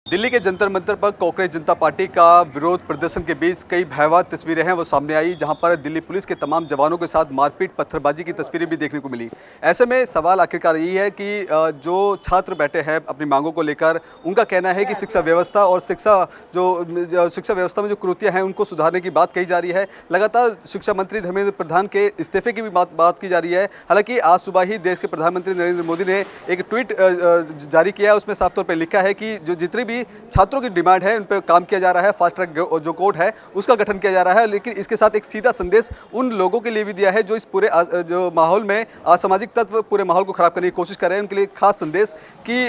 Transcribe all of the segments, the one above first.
दिल्ली के जंतर मंतर पर कांग्रेस जनता पार्टी का विरोध प्रदर्शन के बीच कई भयावह तस्वीरें हैं वो सामने आई, जहां पर दिल्ली पुलिस के तमाम जवानों के साथ मारपीट पत्थरबाजी की तस्वीरें भी देखने को मिली। ऐसे में सवाल आखिरकार यही है कि जो छात्र बैठे हैं अपनी मांगों को लेकर, उनका कहना है कि शिक्षा व्यवस्था और शिक्षा व्यवस्था में जो कुरीतियां हैं उनको सुधारने की बात कही जा रही है। लगातार शिक्षा मंत्री धर्मेंद्र प्रधान के इस्तीफे की भी बात की जा रही है। हालांकि आज सुबह ही देश के प्रधानमंत्री नरेंद्र मोदी ने एक ट्वीट जारी किया है, उसमें साफ तौर पर लिखा है कि जो जितनी भी छात्रों की डिमांड है उन पर काम किया जा रहा है, फास्ट ट्रैक जो कोर्ट है उसका गठन किया जा रहा है। लेकिन इसके साथ एक सीधा संदेश उन लोगों के लिए भी दिया है जो इस पूरे जो माहौल में असामाजिक तत्व पूरे माहौल को खराब करने की कोशिश कर रहे हैं। उनके लिए खास संदेश कि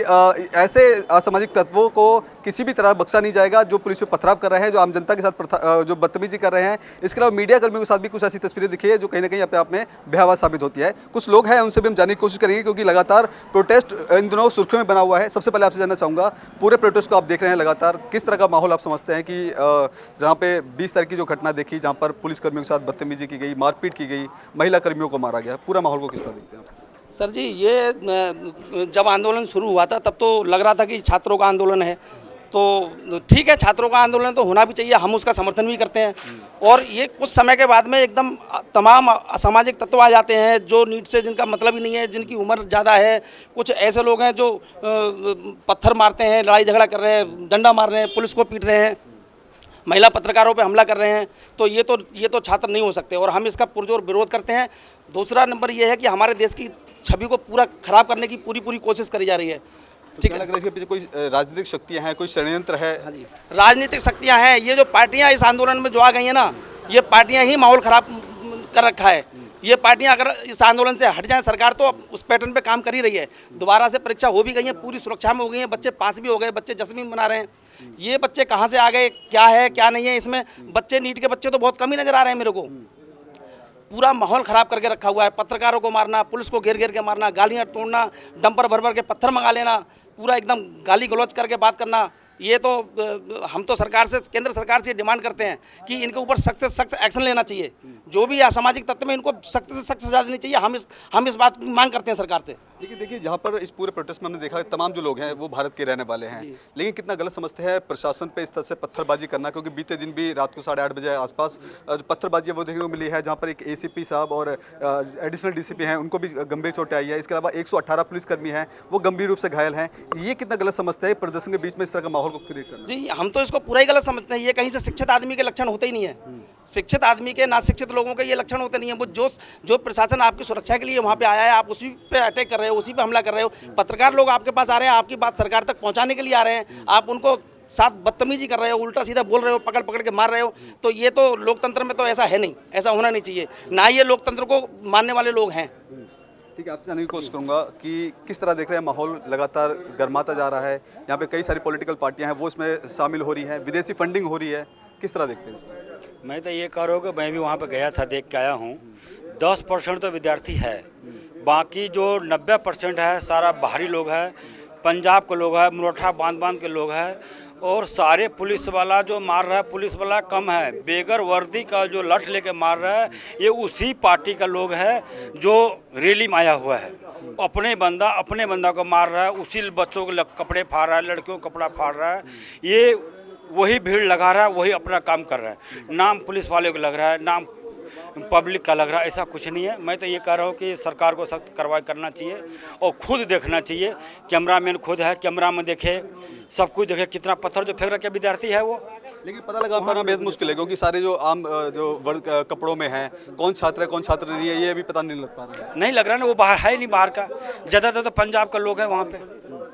ऐसे असामाजिक तत्वों को किसी भी तरह बख्शा नहीं जाएगा जो पुलिस पे पथराव कर रहे हैं, जो आम जनता के साथ जो बदतमीजी कर रहे हैं। इसके अलावा मीडिया कर्मियों के साथ भी कुछ ऐसी तस्वीरें दिखी है जो कहीं ना कहीं अपने आप में भयावह साबित होती है। कुछ लोग हैं उनसे भी हम जानने की कोशिश करेंगे, क्योंकि लगातार प्रोटेस्ट इन दिनों सुर्खियों में बना हुआ है। सबसे पहले आपसे जानना चाहूँगा, पूरे प्रोटेस्ट को आप देख रहे हैं लगातार, किस तरह का माहौल आप समझते हैं कि जहाँ पे 20 तारीख की जो घटना देखी, जहाँ पर पुलिस कर्मियों के साथ बदतमीजी की गई, मारपीट की गई, महिला कर्मियों को मारा गया, पूरा माहौल को किस तरह देखते हैं आप? सर जी, ये जब आंदोलन शुरू हुआ था तब तो लग रहा था कि छात्रों का आंदोलन है, तो ठीक है, छात्रों का आंदोलन तो होना भी चाहिए, हम उसका समर्थन भी करते हैं। और ये कुछ समय के बाद में एकदम तमाम असामाजिक तत्व आ जाते हैं जो नीट से जिनका मतलब ही नहीं है, जिनकी उम्र ज़्यादा है। कुछ ऐसे लोग हैं जो पत्थर मारते हैं, लड़ाई झगड़ा कर रहे हैं, डंडा मार रहे हैं, पुलिस को पीट रहे हैं, महिला पत्रकारों पे हमला कर रहे हैं। तो ये तो छात्र नहीं हो सकते और हम इसका पुरजोर विरोध करते हैं। दूसरा नंबर ये है कि हमारे देश की छवि को पूरा खराब करने की पूरी कोशिश करी जा रही है। ठीक है, लग रहा है इसके पीछे कोई राजनीतिक शक्तियां हैं, कोई षड्यंत्र है? हाँ जी, राजनीतिक शक्तियां हैं। ये जो पार्टियां इस आंदोलन में जो आ गई हैं ना, ये पार्टियां ही माहौल खराब कर रखा है। ये पार्टियां अगर इस आंदोलन से हट जाएं, सरकार तो उस पैटर्न पे काम कर ही रही है। दोबारा से परीक्षा हो भी गई है, पूरी सुरक्षा में हो गई है, बच्चे पास भी हो गए, बच्चे जश्न मना रहे हैं। ये बच्चे कहाँ से आ गए, क्या है क्या नहीं है इसमें, बच्चे नीट के बच्चे तो बहुत कम ही नजर आ रहे हैं मेरे को। पूरा माहौल ख़राब करके रखा हुआ है, पत्रकारों को मारना, पुलिस को घेर घेर के मारना, गालियाँ तोड़ना, डंपर भर भर के पत्थर मंगा लेना, पूरा एकदम गाली गलौज करके बात करना। ये तो हम तो सरकार से, केंद्र सरकार से डिमांड करते हैं कि इनके ऊपर सख्त से सख्त एक्शन लेना चाहिए। जो भी असामाजिक तत्व में इनको सख्त से सख्त सजा देनी चाहिए। हम इस बात की मांग करते हैं सरकार से। देखिए जहाँ पर इस पूरे प्रोटेस्ट में हमने देखा तमाम जो लोग हैं वो भारत के रहने वाले हैं, लेकिन कितना गलत समझते हैं प्रशासन पे इस तरह से पत्थरबाजी करना, क्योंकि बीते दिन भी रात को 8:30 बजे आसपास जो पत्थरबाजी है वो देखने को मिली है, जहाँ पर एक ACP साहब और एडिशनल DCP हैं, उनको भी गंभीर चोटें आई है। इसके अलावा 118 पुलिसकर्मी हैं वो गंभीर रूप से घायल हैं। ये कितना गलत समझते हैं प्रदर्शन के बीच में इस तरह का माहौल को क्रिएट करना? जी, हम तो इसको पूरा ही गलत समझते हैं। ये कहीं से शिक्षित आदमी के लक्षण होते ही नहीं है। शिक्षित आदमी के, ना शिक्षित लोगों के ये लक्षण होते नहीं है। वो जो प्रशासन आपकी सुरक्षा के लिए वहाँ पे आया है, आप उसी पे अटैक कर रहे हो, उसी पे हमला कर रहे हो। पत्रकार लोग आपके पास आ रहे हैं, आपकी बात सरकार तक पहुँचाने के लिए आ रहे हैं, आप उनको साथ बदतमीजी कर रहे हो, उल्टा सीधा बोल रहे हो, पकड़ पकड़ के मार रहे हो। तो ये तो लोकतंत्र में तो ऐसा है नहीं, ऐसा होना नहीं चाहिए। ना ये लोकतंत्र को मानने वाले लोग हैं। ठीक है, आपसे जानने की कोशिश करूंगा कि किस तरह देख रहे हैं, माहौल लगातार गर्माता जा रहा है, यहाँ पे कई सारी पॉलिटिकल पार्टियां हैं वो इसमें शामिल हो रही हैं, विदेशी फंडिंग हो रही है, किस तरह देखते हैं इसको? मैं तो ये कह रहा हूँ कि मैं भी वहाँ पे गया था, देख के आया हूँ। 10% तो विद्यार्थी है, बाकी जो 90% है सारा बाहरी लोग है, पंजाब के लोग है, मुरठा बांध के लोग है। और सारे पुलिस वाला जो मार रहा है, पुलिस वाला कम है, बेगर वर्दी का जो लठ लेके मार रहा है ये उसी पार्टी का लोग है जो रैली में आया हुआ है। अपने बंदा को मार रहा है, उसी बच्चों के कपड़े फाड़ रहा है, लड़कियों को कपड़ा फाड़ रहा है। ये वही भीड़ लगा रहा है, वही अपना काम कर रहा है। नाम पुलिस वाले को लग रहा है, नाम पब्लिक का लग रहा है, ऐसा कुछ नहीं है। मैं तो ये कह रहा हूँ कि सरकार को सख्त कार्रवाई करना चाहिए और खुद देखना चाहिए। कैमरामैन खुद है, कैमरा में देखे, सब कुछ देखे, कितना पत्थर जो फेंक रखे विद्यार्थी है वो। लेकिन पता लगा पाना बेहद मुश्किल है, क्योंकि सारे जो आम जो वर्ग कपड़ों में हैं, कौन छात्र है कौन छात्र नहीं है ये अभी पता नहीं लग पा रहा है। नहीं लग रहा है ना, वो बाहर है नहीं, बाहर का ज़्यादातर तो पंजाब का लोग है वहाँ पे,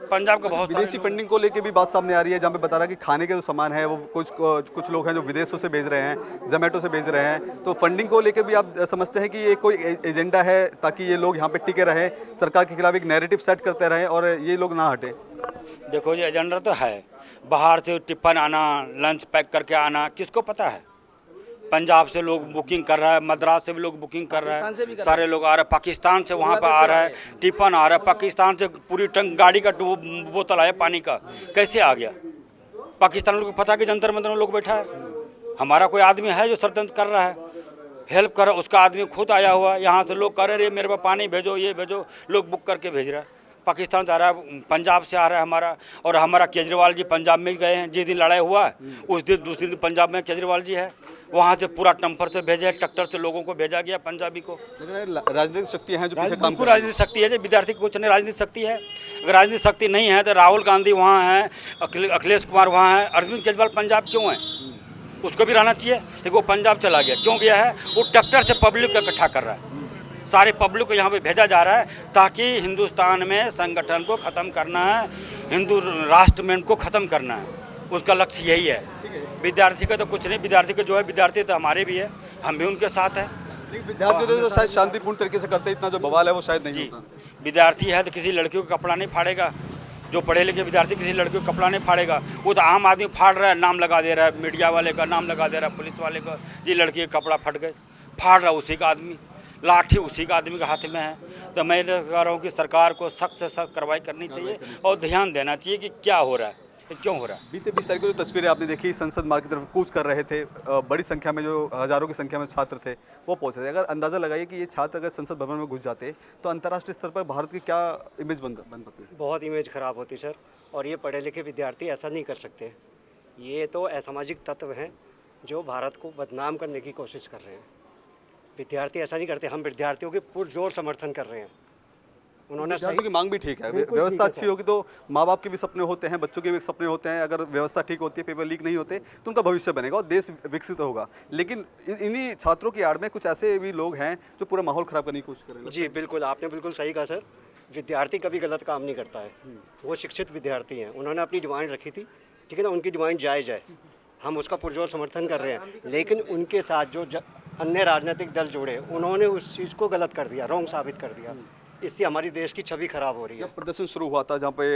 पंजाब का बहुत। विदेशी फंडिंग को लेकर भी बात सामने आ रही है, जहाँ पे बता रहा है कि खाने के जो सामान है वो कुछ लोग हैं जो विदेशों से भेज रहे हैं, जोमेटो से भेज रहे हैं। तो फंडिंग को लेकर भी आप समझते हैं कि ये कोई एजेंडा है ताकि ये लोग यहाँ पे टिके रहें, सरकार के खिलाफ एक नैरेटिव सेट करते रहें और ये लोग ना हटे? देखो ये एजेंडा तो है, बाहर से टिफिन आना, लंच पैक करके आना, किसको पता है। पंजाब से लोग बुकिंग कर रहा है, मद्रास से भी लोग बुकिंग कर रहा है, सारे लोग आ रहे हैं, पाकिस्तान से वहाँ पर आ रहा है, टिफिन आ रहा है, पाकिस्तान से पूरी टंक गाड़ी का बोतल आया पानी का, कैसे आ गया? पाकिस्तान लोग को पता कि जंतर मंतर में लोग बैठा है, हमारा कोई आदमी है जो षड्यंत्र कर रहा है, हेल्प कर, उसका आदमी खुद आया हुआ है। यहाँ से लोग कह रहे मेरे पास पानी भेजो, ये भेजो, लोग बुक करके भेज रहा है। पाकिस्तान से आ रहा है, पंजाब से आ रहा है हमारा, और हमारा केजरीवाल जी पंजाब में गए हैं। जिस दिन लड़ाई हुआ उस दिन दूसरे दिन पंजाब में केजरीवाल जी है, वहाँ से पूरा टम्पर से भेजे, ट्रैक्टर से लोगों को भेजा गया पंजाबी को। राजनीतिक शक्तियां हैं जो पीछे काम कर रही हैं। राजनीतिक शक्ति है, जो विद्यार्थी को कुछ नहीं राजनीतिक शक्ति है। अगर राजनीतिक शक्ति नहीं है तो राहुल गांधी वहाँ हैं, अखिलेश कुमार वहाँ हैं, अरविंद केजरीवाल पंजाब क्यों है? उसको भी रहना चाहिए, लेकिन वो पंजाब चला गया। क्यों गया है? वो ट्रैक्टर से पब्लिक को इकट्ठा कर रहा है, सारे पब्लिक को यहाँ पे भेजा जा रहा है ताकि हिंदुस्तान में संगठन को ख़त्म करना है, हिंदू राष्ट्र को ख़त्म करना है, उसका लक्ष्य यही है। विद्यार्थी का तो कुछ नहीं, विद्यार्थी का जो है, विद्यार्थी तो हमारे भी है, हम भी उनके साथ हैं। विद्यार्थी तो शायद शांतिपूर्ण तरीके से करते, इतना जो बवाल है वो शायद नहीं होता। विद्यार्थी है तो किसी लड़कियों का कपड़ा नहीं फाड़ेगा, जो पढ़े लिखे विद्यार्थी किसी लड़कियों का कपड़ा नहीं फाड़ेगा। वो तो आम आदमी फाड़ रहा है, नाम लगा दे रहा है, मीडिया वाले का नाम लगा दे रहा है, पुलिस वाले का, ये लड़की का कपड़ा फट गए, फाड़ रहा उसी का आदमी, लाठी उसी का आदमी के हाथ में है। तो मैं कह रहा हूँ कि सरकार को सख्त से सख्त कार्रवाई करनी चाहिए और ध्यान देना चाहिए कि क्या हो रहा है, क्यों हो रहा है। बीते 20 तारीख को जो तस्वीरें आपने देखी, संसद मार्ग की तरफ कूच कर रहे थे, बड़ी संख्या में जो हजारों की संख्या में छात्र थे वो पहुंच रहे थे। अगर अंदाज़ा लगाइए कि ये छात्र अगर संसद भवन में घुस जाते तो अंतर्राष्ट्रीय स्तर पर भारत की क्या इमेज बन पाती? बहुत इमेज ख़राब होती सर, और ये पढ़े लिखे विद्यार्थी ऐसा नहीं कर सकते। ये तो असामाजिक तत्व हैं जो भारत को बदनाम करने की कोशिश कर रहे हैं। विद्यार्थी ऐसा नहीं करते, हम विद्यार्थियों के पुरजोर समर्थन कर रहे हैं। उन्होंने विद्यार्थियों की मांग भी ठीक है, व्यवस्था अच्छी होगी तो माँ बाप के भी सपने होते हैं, बच्चों के भी सपने होते हैं। अगर व्यवस्था ठीक होती है, पेपर लीक नहीं होते तो उनका भविष्य बनेगा और देश विकसित होगा। लेकिन इन्हीं छात्रों की आड़ में कुछ ऐसे भी लोग हैं जो पूरा माहौल खराब करने की कोशिश कर रहे हैं। जी बिल्कुल, आपने बिल्कुल सही कहा सर। विद्यार्थी कभी गलत काम नहीं करता है, वो शिक्षित विद्यार्थी हैं। उन्होंने अपनी डिमांड रखी थी, ठीक है ना, उनकी डिमांड जायज़ है, हम उसका पुरजोर समर्थन कर रहे हैं। लेकिन उनके साथ जो अन्य राजनीतिक दल जुड़े, उन्होंने उस चीज़ को गलत कर दिया, रॉन्ग साबित कर दिया। इससे हमारी देश की छवि खराब हो रही है। जब प्रदर्शन शुरू हुआ था, जहाँ पे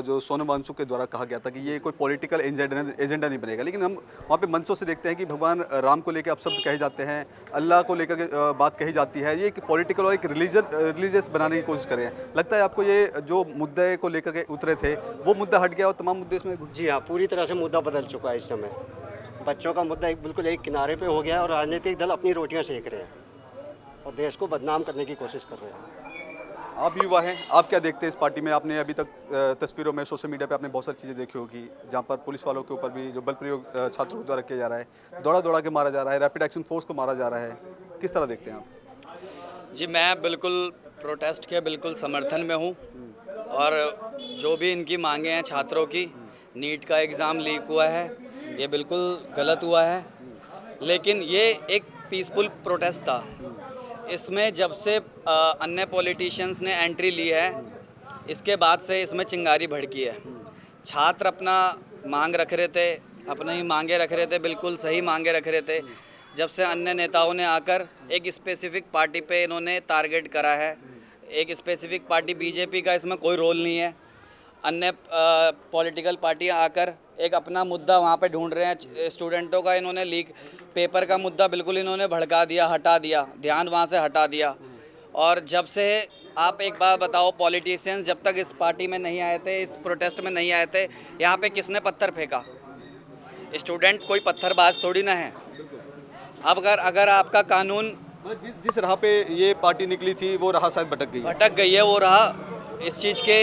जो सोनम वांगचुक के द्वारा कहा गया था कि ये कोई पॉलिटिकल एजेंडा नहीं बनेगा, लेकिन हम वहाँ पे मंचों से देखते हैं कि भगवान राम को लेकर अपशब्द कहे जाते हैं, अल्लाह को लेकर के बात कही जाती है। ये एक पॉलिटिकल और एक रिलीजियस बनाने की कोशिश कर रहे हैं। लगता है आपको ये जो मुद्दे को लेकर के उतरे थे वो मुद्दा हट गया और तमाम मुद्दे इसमें? जी हाँ, पूरी तरह से मुद्दा बदल चुका है। इस समय बच्चों का मुद्दा बिल्कुल एक किनारे पे हो गया है और राजनीतिक दल अपनी रोटियां सेक रहे हैं और देश को बदनाम करने की कोशिश कर रहे हैं। आप भी युवा हैं, आप क्या देखते हैं इस पार्टी में? आपने अभी तक तस्वीरों में, सोशल मीडिया पे आपने बहुत सारी चीज़ें देखी होगी जहाँ पर पुलिस वालों के ऊपर भी जो बल प्रयोग छात्रों के द्वारा किया जा रहा है, दौड़ा दौड़ा के मारा जा रहा है, रैपिड एक्शन फोर्स को मारा जा रहा है, किस तरह देखते हैं आप? जी, मैं बिल्कुल प्रोटेस्ट के बिल्कुल समर्थन में हूँ और जो भी इनकी मांगे हैं छात्रों की, नीट का एग्ज़ाम लीक हुआ है, ये बिल्कुल गलत हुआ है। लेकिन ये एक पीसफुल प्रोटेस्ट था। इसमें जब से अन्य पॉलिटिशियंस ने एंट्री ली है, इसके बाद से इसमें चिंगारी भड़की है। छात्र अपना मांग रख रहे थे, अपनी ही मांगे रख रहे थे, बिल्कुल सही मांगे रख रहे थे। जब से अन्य नेताओं ने आकर एक स्पेसिफिक पार्टी पे इन्होंने टारगेट करा है, एक स्पेसिफिक पार्टी बीजेपी का इसमें कोई रोल नहीं है। अन्य पॉलिटिकल पार्टियां आकर एक अपना मुद्दा वहाँ पे ढूंढ रहे हैं। स्टूडेंटों का इन्होंने लीक पेपर का मुद्दा बिल्कुल इन्होंने भड़का दिया, हटा दिया, ध्यान वहाँ से हटा दिया। और जब से आप एक बात बताओ, पॉलिटिशियंस जब तक इस पार्टी में नहीं आए थे, इस प्रोटेस्ट में नहीं आए थे, यहाँ पे किसने पत्थर फेंका? स्टूडेंट कोई पत्थरबाज थोड़ी ना है। अब अगर आपका कानून जिस राह पे ये पार्टी निकली थी वो राह शायद भटक गई है, वो रहा। इस चीज़ के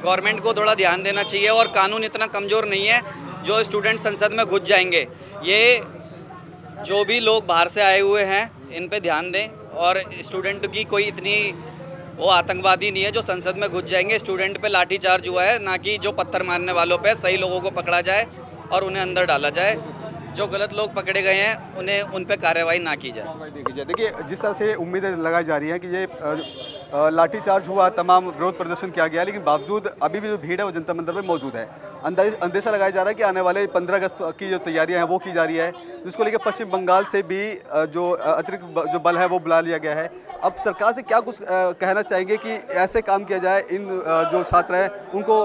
गवर्नमेंट को थोड़ा ध्यान देना चाहिए और कानून इतना कमज़ोर नहीं है जो स्टूडेंट संसद में घुस जाएंगे। ये जो भी लोग बाहर से आए हुए हैं इन पे ध्यान दें और स्टूडेंट की कोई इतनी वो आतंकवादी नहीं है जो संसद में घुस जाएंगे। स्टूडेंट पे लाठीचार्ज हुआ है, ना कि जो पत्थर मारने वालों पे। सही लोगों को पकड़ा जाए और उन्हें अंदर डाला जाए, जो गलत लोग पकड़े गए हैं उन्हें उन पे कार्रवाई ना की जाए। देखिए, जिस तरह से उम्मीदें लगाई जा रही हैं कि ये लाठीचार्ज हुआ, तमाम विरोध प्रदर्शन किया गया, लेकिन बावजूद अभी भी जो भीड़ है वो जनता मंदिर में मौजूद है। अंदेशा लगाया जा रहा है कि आने वाले 15 अगस्त की जो तैयारियां हैं वो की जा रही है, जिसको लेकर पश्चिम बंगाल से भी जो अतिरिक्त जो बल है वो बुला लिया गया है। अब सरकार से क्या कुछ कहना चाहेंगे कि ऐसे काम किया जाए, इन जो छात्र हैं उनको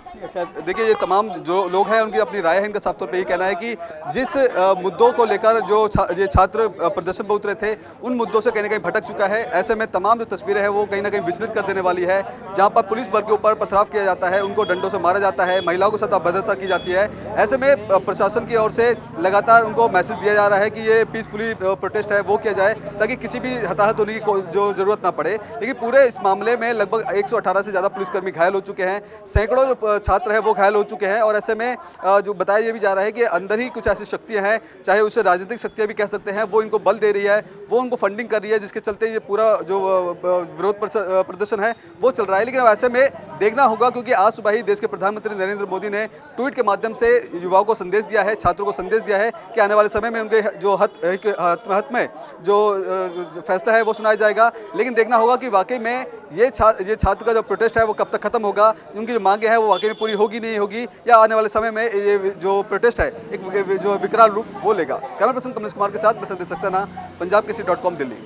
देखिए, ये तमाम जो लोग हैं उनकी अपनी राय है। इनका साफ तौर पे ये कहना है कि जिस मुद्दों को लेकर जो ये छात्र प्रदर्शन पर उतरे थे, उन मुद्दों से कहीं ना कहीं भटक चुका है। ऐसे में तमाम जो तस्वीरें हैं वो कहीं ना कहीं विचलित कर देने वाली है। जहां पर पुलिस बल के ऊपर पथराव किया जाता है, उनको डंडों से मारा जाता है, महिलाओं के साथ अभद्रता की जाती है। ऐसे में प्रशासन की ओर से लगातार उनको मैसेज दिया जा रहा है कि ये पीसफुली प्रोटेस्ट है वो किया जाए, ताकि किसी भी हताहत होने की जो जरूरत ना पड़े। लेकिन पूरे इस मामले में लगभग 118 से ज़्यादा पुलिसकर्मी घायल हो चुके हैं, सैकड़ों जो छात्र हैं वो घायल हो चुके हैं। और ऐसे में जो बताया ये भी जा रहा है कि अंदर ही कुछ ऐसी शक्तियां हैं, चाहे उसे राजनीतिक शक्तियां भी कह सकते हैं, वो इनको बल दे रही है, वो उनको फंडिंग कर रही है, जिसके चलते ये पूरा जो विरोध प्रदर्शन है वो चल रहा है। लेकिन ऐसे में देखना होगा, क्योंकि आज सुबह ही देश के प्रधानमंत्री नरेंद्र मोदी ने ट्वीट के माध्यम से युवाओं को संदेश दिया है, छात्रों को संदेश दिया है कि आने वाले समय में उनके जो हत में जो फैसला है वो सुनाया जाएगा। लेकिन देखना होगा कि वाकई में ये छात्र का जो प्रोटेस्ट है वो कब तक खत्म होगा, उनकी जो मांगे हैं वो वाकई में पूरी होगी नहीं होगी, या आने वाले समय में ये जो प्रोटेस्ट है एक जो विकराल रूप वो लेगा। कैमरा पर्सन कमलेश कुमार के साथ मैं संदेश सक्सेना, पंजाब केसरी.com, दिल्ली।